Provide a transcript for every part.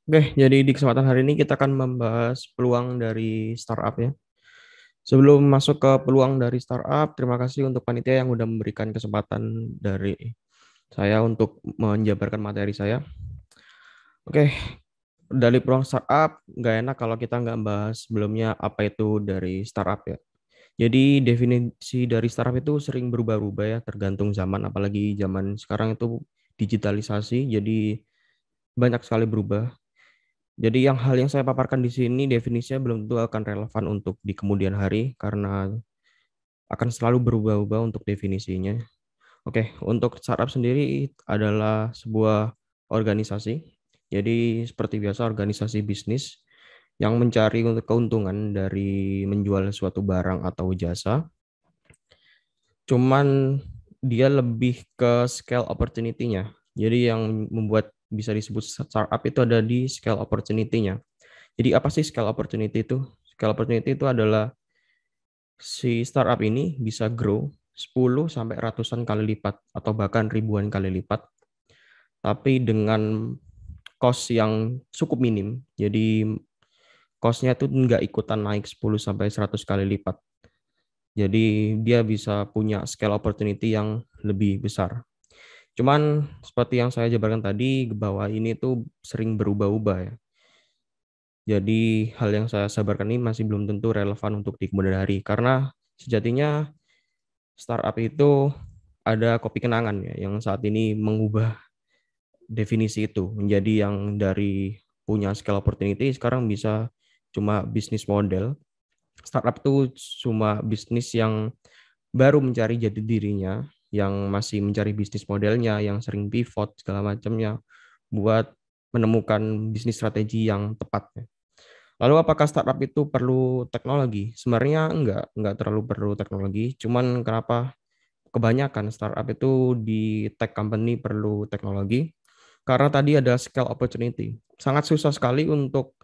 Oke, jadi di kesempatan hari ini kita akan membahas peluang dari startup ya. Sebelum masuk ke peluang dari startup, terima kasih untuk panitia yang sudah memberikan kesempatan dari saya untuk menjabarkan materi saya. Oke, dari peluang startup, nggak enak kalau kita nggak bahas sebelumnya apa itu dari startup ya. Jadi definisi dari startup itu sering berubah-ubah ya, tergantung zaman, apalagi zaman sekarang itu digitalisasi, jadi banyak sekali berubah. Jadi hal yang saya paparkan di sini definisinya belum tentu akan relevan untuk di kemudian hari karena akan selalu berubah-ubah untuk definisinya. Oke, untuk startup sendiri adalah sebuah organisasi. Jadi seperti biasa organisasi bisnis yang mencari untuk keuntungan dari menjual suatu barang atau jasa. Cuman dia lebih ke scale opportunity-nya. Jadi yang membuat bisa disebut startup itu ada di scale opportunity-nya. Jadi apa sih scale opportunity itu? Scale opportunity itu adalah si startup ini bisa grow 10 sampai ratusan kali lipat atau bahkan ribuan kali lipat, tapi dengan cost yang cukup minim. Jadi cost-nya itu nggak ikutan naik 10 sampai 100 kali lipat. Jadi dia bisa punya scale opportunity yang lebih besar. Cuman seperti yang saya jabarkan tadi, bahwa ini tuh sering berubah-ubah ya. Jadi hal yang saya sabarkan ini masih belum tentu relevan untuk di kemudian hari karena sejatinya startup itu ada kopi kenangan ya yang saat ini mengubah definisi itu menjadi yang dari punya scale opportunity sekarang bisa cuma bisnis model. Startup itu cuma bisnis yang baru mencari jati dirinya, yang masih mencari bisnis modelnya, yang sering pivot segala macamnya buat menemukan bisnis strategi yang tepat. Lalu apakah startup itu perlu teknologi? Sebenarnya enggak terlalu perlu teknologi. Cuman kenapa kebanyakan startup itu di tech company perlu teknologi? Karena tadi ada scale opportunity. Sangat susah sekali untuk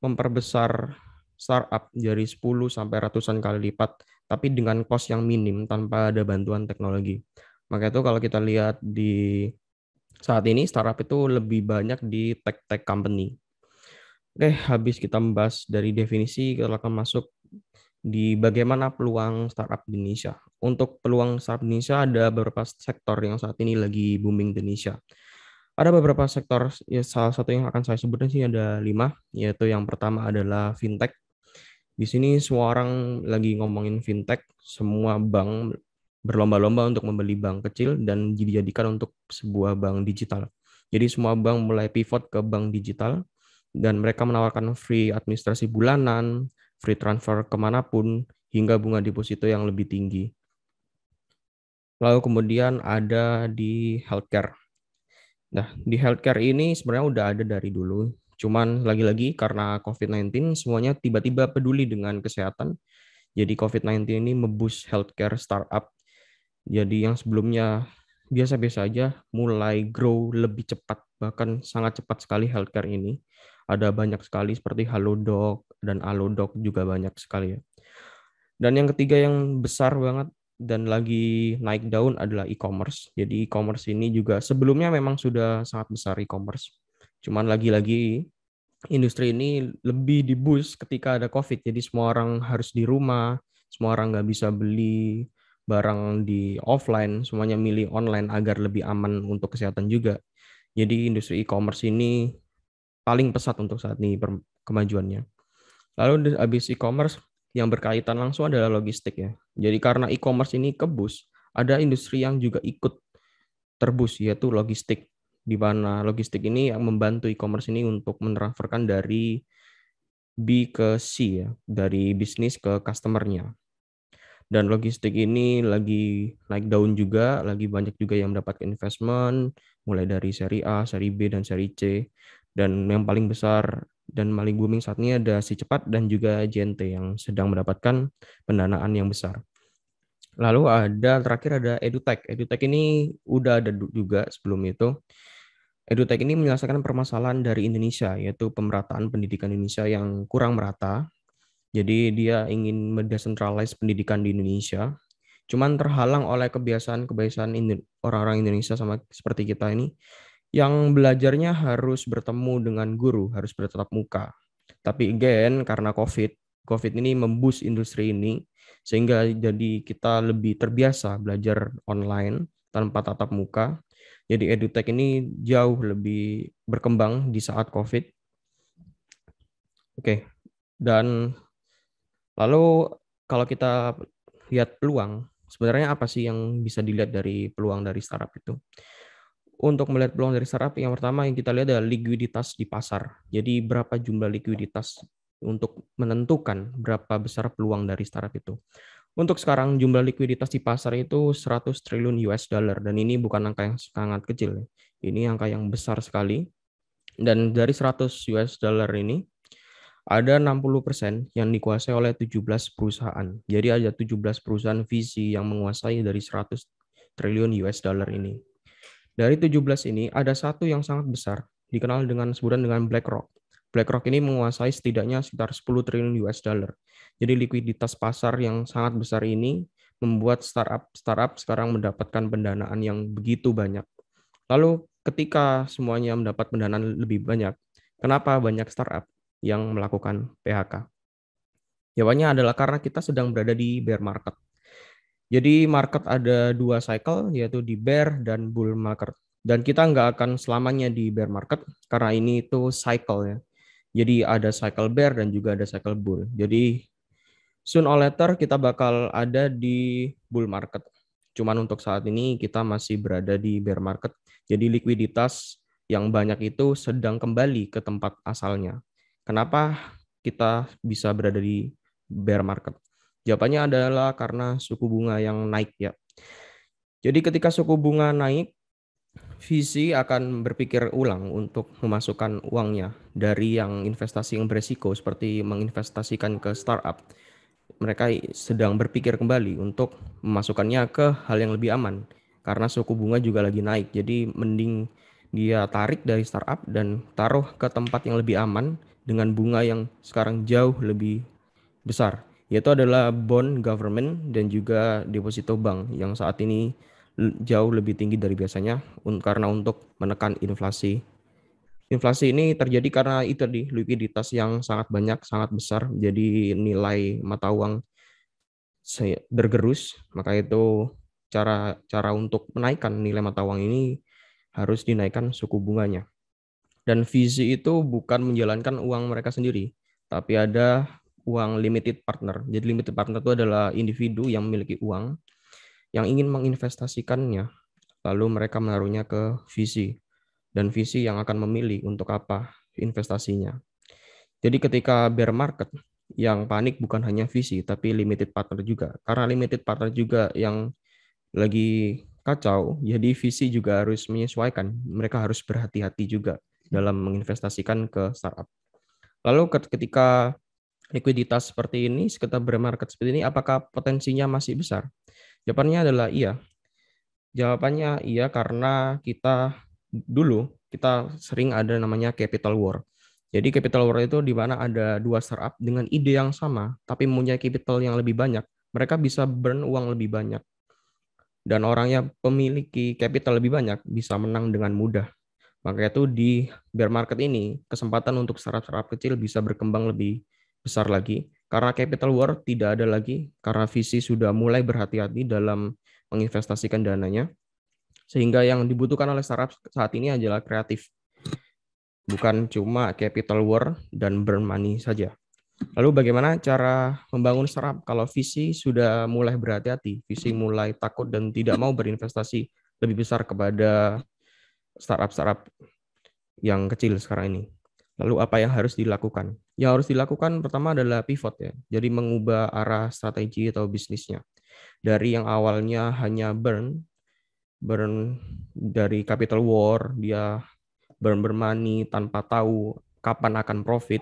memperbesar startup dari 10 sampai ratusan kali lipat, tapi dengan cost yang minim tanpa ada bantuan teknologi. Maka itu kalau kita lihat di saat ini startup itu lebih banyak di tech company. Oke, habis kita membahas dari definisi, kita akan masuk di bagaimana peluang startup di Indonesia. Untuk peluang startup di Indonesia ada beberapa sektor yang saat ini lagi booming di Indonesia. Ada beberapa sektor, ya salah satu yang akan saya sebutkan sih ada 5, yaitu yang pertama adalah fintech. Di sini semua orang lagi ngomongin fintech, semua bank berlomba-lomba untuk membeli bank kecil dan dijadikan untuk sebuah bank digital. Jadi semua bank mulai pivot ke bank digital dan mereka menawarkan free administrasi bulanan, free transfer kemanapun, hingga bunga deposito yang lebih tinggi. Lalu kemudian ada di healthcare. Nah, di healthcare ini sebenarnya udah ada dari dulu. Cuman lagi-lagi karena COVID-19 semuanya tiba-tiba peduli dengan kesehatan. Jadi COVID-19 ini memboost healthcare startup. Jadi yang sebelumnya biasa-biasa aja mulai grow lebih cepat, bahkan sangat cepat sekali healthcare ini. Ada banyak sekali seperti Halodoc dan Alodoc juga banyak sekali ya. Dan yang ketiga yang besar banget dan lagi naik daun adalah e-commerce. Jadi e-commerce ini juga sebelumnya memang sudah sangat besar e-commerce. Cuman lagi-lagi industri ini lebih di-boost ketika ada COVID. Jadi semua orang harus di rumah, semua orang nggak bisa beli barang di offline, semuanya milih online agar lebih aman untuk kesehatan juga. Jadi industri e-commerce ini paling pesat untuk saat ini kemajuannya. Lalu habis e-commerce yang berkaitan langsung adalah logistik ya. Jadi karena e-commerce ini kebus, ada industri yang juga ikut terbus yaitu logistik di mana logistik ini yang membantu e-commerce ini untuk mentransferkan dari B ke C ya, dari bisnis ke customer-nya. Dan logistik ini lagi naik daun juga, lagi banyak juga yang mendapatkan investment, mulai dari seri A, seri B, dan seri C. Dan yang paling besar dan paling booming saat ini ada Si Cepat dan juga JNT yang sedang mendapatkan pendanaan yang besar. Lalu terakhir ada EduTech. EduTech ini udah ada juga sebelum itu. EduTech ini menyelesaikan permasalahan dari Indonesia, yaitu pemerataan pendidikan Indonesia yang kurang merata. Jadi dia ingin mendesentralize pendidikan di Indonesia, cuman terhalang oleh kebiasaan-kebiasaan orang-orang Indonesia sama seperti kita ini, yang belajarnya harus bertemu dengan guru, harus bertatap muka. Tapi again, karena COVID ini memboost industri ini, sehingga jadi kita lebih terbiasa belajar online tanpa tatap muka. Jadi edutech ini jauh lebih berkembang di saat COVID. Oke, dan lalu kalau kita lihat peluang, sebenarnya apa sih yang bisa dilihat dari peluang dari startup itu? Untuk melihat peluang dari startup, yang pertama yang kita lihat adalah likuiditas di pasar. Jadi berapa jumlah likuiditas untuk menentukan berapa besar peluang dari startup itu. Untuk sekarang jumlah likuiditas di pasar itu 100 triliun US dollar dan ini bukan angka yang sangat kecil. Ini angka yang besar sekali. Dan dari 100 US dollar ini ada 60% yang dikuasai oleh 17 perusahaan. Jadi ada 17 perusahaan VC yang menguasai dari 100 triliun US dollar ini. Dari 17 ini, ada satu yang sangat besar, dikenal dengan sebutan dengan BlackRock. BlackRock ini menguasai setidaknya sekitar 10 triliun US dollar. Jadi likuiditas pasar yang sangat besar ini membuat startup sekarang mendapatkan pendanaan yang begitu banyak. Lalu ketika semuanya mendapat pendanaan lebih banyak, kenapa banyak startup yang melakukan PHK? Jawabannya adalah karena kita sedang berada di bear market. Jadi market ada dua cycle, yaitu di bear dan bull market. Dan kita nggak akan selamanya di bear market, karena ini itu cycle ya. Jadi ada cycle bear dan juga ada cycle bull. Jadi soon or later kita bakal ada di bull market. Cuman untuk saat ini kita masih berada di bear market. Jadi likuiditas yang banyak itu sedang kembali ke tempat asalnya. Kenapa kita bisa berada di bear market? Jawabannya adalah karena suku bunga yang naik ya. Jadi ketika suku bunga naik, VC akan berpikir ulang untuk memasukkan uangnya dari yang investasi yang beresiko seperti menginvestasikan ke startup. Mereka sedang berpikir kembali untuk memasukkannya ke hal yang lebih aman karena suku bunga juga lagi naik. Jadi mending dia tarik dari startup dan taruh ke tempat yang lebih aman dengan bunga yang sekarang jauh lebih besar, yaitu adalah bond government dan juga deposito bank yang saat ini jauh lebih tinggi dari biasanya karena untuk menekan inflasi. Inflasi ini terjadi karena itu di likuiditas yang sangat banyak, sangat besar, jadi nilai mata uang bergerus, maka itu cara untuk menaikkan nilai mata uang ini harus dinaikkan suku bunganya. Dan visi itu bukan menjalankan uang mereka sendiri, tapi ada uang limited partner. Jadi limited partner itu adalah individu yang memiliki uang yang ingin menginvestasikannya, lalu mereka menaruhnya ke visi, dan visi yang akan memilih untuk apa investasinya. Jadi ketika bear market, yang panik bukan hanya visi, tapi limited partner juga. Karena limited partner juga yang lagi kacau, jadi visi juga harus menyesuaikan. Mereka harus berhati-hati juga dalam menginvestasikan ke startup. Lalu ketika likuiditas seperti ini, sekitar bear market seperti ini, apakah potensinya masih besar? Jawabannya adalah iya. Jawabannya iya karena kita sering ada namanya capital war. Jadi capital war itu di mana ada dua startup dengan ide yang sama, tapi mempunyai capital yang lebih banyak. Mereka bisa burn uang lebih banyak. Dan orang yang memiliki capital lebih banyak bisa menang dengan mudah. Maka itu di bear market ini, kesempatan untuk startup-startup kecil bisa berkembang lebih besar lagi. Karena capital war tidak ada lagi, karena VC sudah mulai berhati-hati dalam menginvestasikan dananya. Sehingga yang dibutuhkan oleh startup saat ini adalah kreatif. Bukan cuma capital war dan burn money saja. Lalu bagaimana cara membangun startup kalau VC sudah mulai berhati-hati, VC mulai takut dan tidak mau berinvestasi lebih besar kepada startup-startup yang kecil sekarang ini. Lalu apa yang harus dilakukan? Yang harus dilakukan pertama adalah pivot ya. Jadi mengubah arah strategi atau bisnisnya. Dari yang awalnya hanya burn dari capital war, dia burn money tanpa tahu kapan akan profit.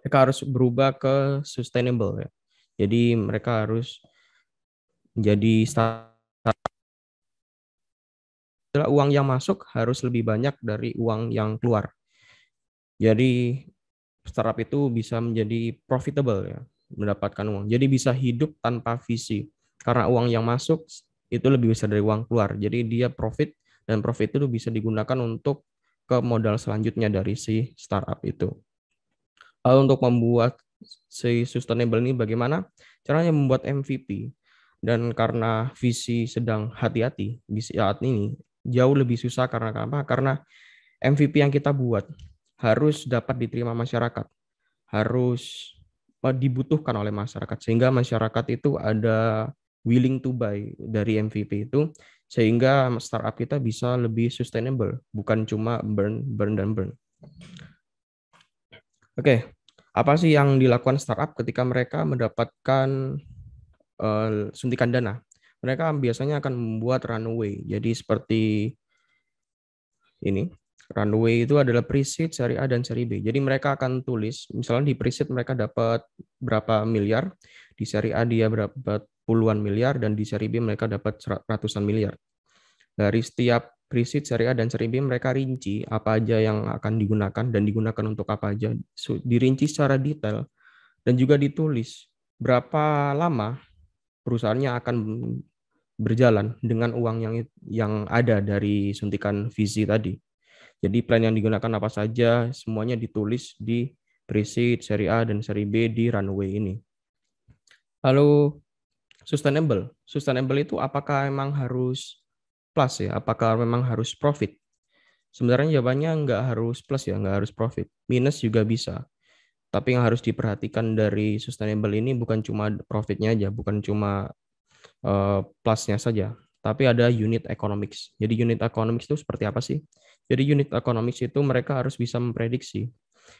Mereka harus berubah ke sustainable ya. Jadi mereka harus menjadi uang yang masuk harus lebih banyak dari uang yang keluar. Jadi startup itu bisa menjadi profitable ya, mendapatkan uang. Jadi bisa hidup tanpa visi karena uang yang masuk itu lebih besar dari uang keluar. Jadi dia profit dan profit itu bisa digunakan untuk ke modal selanjutnya dari si startup itu. Lalu untuk membuat si sustainable ini bagaimana? Caranya membuat MVP. Dan karena visi sedang hati-hati di saat ini, jauh lebih susah karena apa? Karena MVP yang kita buat harus dapat diterima masyarakat, harus dibutuhkan oleh masyarakat, sehingga masyarakat itu ada willing to buy dari MVP itu, sehingga startup kita bisa lebih sustainable, bukan cuma burn, burn, dan burn. Oke, apa sih yang dilakukan startup ketika mereka mendapatkan suntikan dana? Mereka biasanya akan membuat runway. Jadi seperti ini, runway itu adalah pre-seed, seri A, dan seri B. Jadi mereka akan tulis, misalnya di pre-seed mereka dapat berapa miliar, di seri A dia dapat puluhan miliar, dan di seri B mereka dapat ratusan miliar. Dari setiap pre-seed, seri A, dan seri B mereka rinci apa aja yang akan digunakan dan digunakan untuk apa aja. Dirinci secara detail dan juga ditulis berapa lama perusahaannya akan berjalan dengan uang yang ada dari suntikan visi tadi. Jadi plan yang digunakan apa saja, semuanya ditulis di pre-seed, seri A, dan seri B di runway ini. Lalu sustainable. Sustainable itu apakah memang harus plus ya? Apakah memang harus profit? Sebenarnya jawabannya nggak harus plus ya, nggak harus profit. Minus juga bisa. Tapi yang harus diperhatikan dari sustainable ini bukan cuma profitnya aja, bukan cuma plusnya saja, tapi ada unit economics. Jadi unit economics itu seperti apa sih? Jadi unit economics itu mereka harus bisa memprediksi.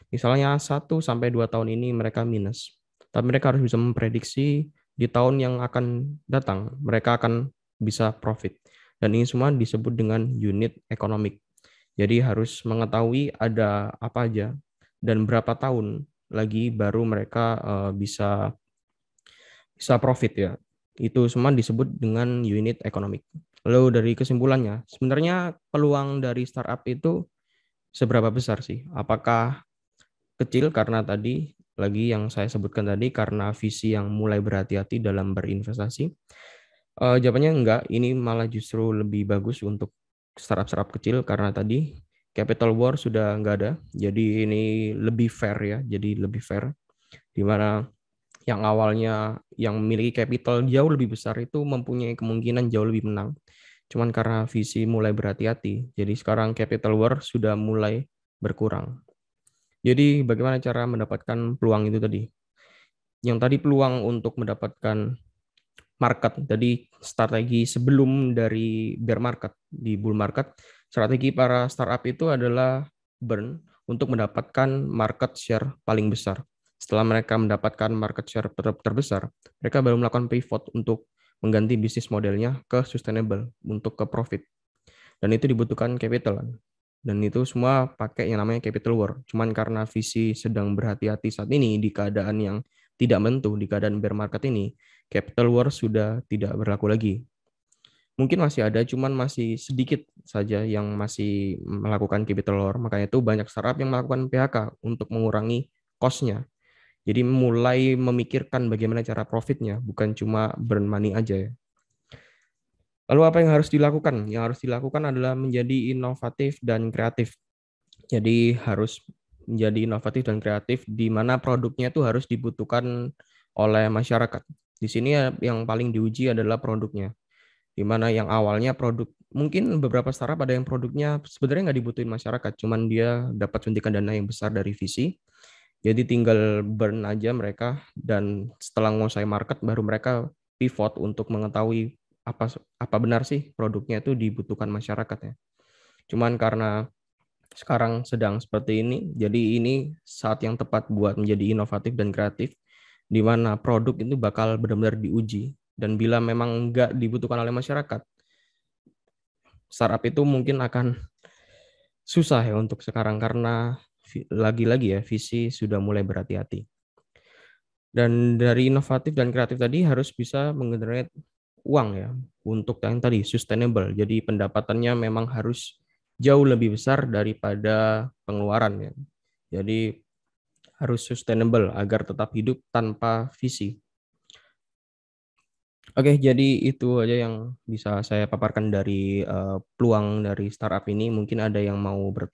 Misalnya 1 sampai 2 tahun ini mereka minus, tapi mereka harus bisa memprediksi di tahun yang akan datang mereka akan bisa profit. Dan ini semua disebut dengan unit economic. Jadi harus mengetahui ada apa aja dan berapa tahun lagi baru mereka bisa profit ya. Itu semua disebut dengan unit economic. Lalu dari kesimpulannya, sebenarnya peluang dari startup itu seberapa besar sih? Apakah kecil karena tadi lagi yang saya sebutkan tadi karena visi yang mulai berhati-hati dalam berinvestasi? Jawabannya enggak, ini malah justru lebih bagus untuk startup-startup kecil karena tadi capital war sudah enggak ada. Jadi ini lebih fair ya, jadi lebih fair di mana yang awalnya yang memiliki capital jauh lebih besar itu mempunyai kemungkinan jauh lebih menang. Cuman karena visi mulai berhati-hati, jadi sekarang capital war sudah mulai berkurang. Jadi bagaimana cara mendapatkan peluang itu tadi? Yang tadi peluang untuk mendapatkan market, jadi strategi sebelum dari bear market, di bull market, strategi para startup itu adalah burn untuk mendapatkan market share paling besar. Setelah mereka mendapatkan market share terbesar, mereka baru melakukan pivot untuk mengganti bisnis modelnya ke sustainable, untuk ke profit. Dan itu dibutuhkan capital. Dan itu semua pakai yang namanya capital war. Cuman karena visi sedang berhati-hati saat ini di keadaan yang tidak menentu, di keadaan bear market ini, capital war sudah tidak berlaku lagi. Mungkin masih ada, cuman masih sedikit saja yang masih melakukan capital war. Makanya itu banyak startup yang melakukan PHK untuk mengurangi cost-nya. Jadi mulai memikirkan bagaimana cara profitnya, bukan cuma burn money aja ya. Lalu apa yang harus dilakukan? Yang harus dilakukan adalah menjadi inovatif dan kreatif. Jadi harus menjadi inovatif dan kreatif di mana produknya itu harus dibutuhkan oleh masyarakat. Di sini yang paling diuji adalah produknya. Di mana yang awalnya produk, mungkin beberapa startup ada yang produknya sebenarnya nggak dibutuhin masyarakat, cuman dia dapat suntikan dana yang besar dari VC. Jadi tinggal burn aja mereka, dan setelah menguasai market baru mereka pivot untuk mengetahui apa benar sih produknya itu dibutuhkan masyarakat ya. Cuman karena sekarang sedang seperti ini, jadi ini saat yang tepat buat menjadi inovatif dan kreatif, di mana produk itu bakal benar-benar diuji. Dan bila memang nggak dibutuhkan oleh masyarakat, startup itu mungkin akan susah ya untuk sekarang karena lagi-lagi ya visi sudah mulai berhati-hati. Dan dari inovatif dan kreatif tadi harus bisa menggenerate uang ya untuk yang tadi sustainable. Jadi pendapatannya memang harus jauh lebih besar daripada pengeluaran ya. Jadi harus sustainable agar tetap hidup tanpa visi. Oke, jadi itu aja yang bisa saya paparkan dari peluang dari startup ini. Mungkin ada yang mau bertanya.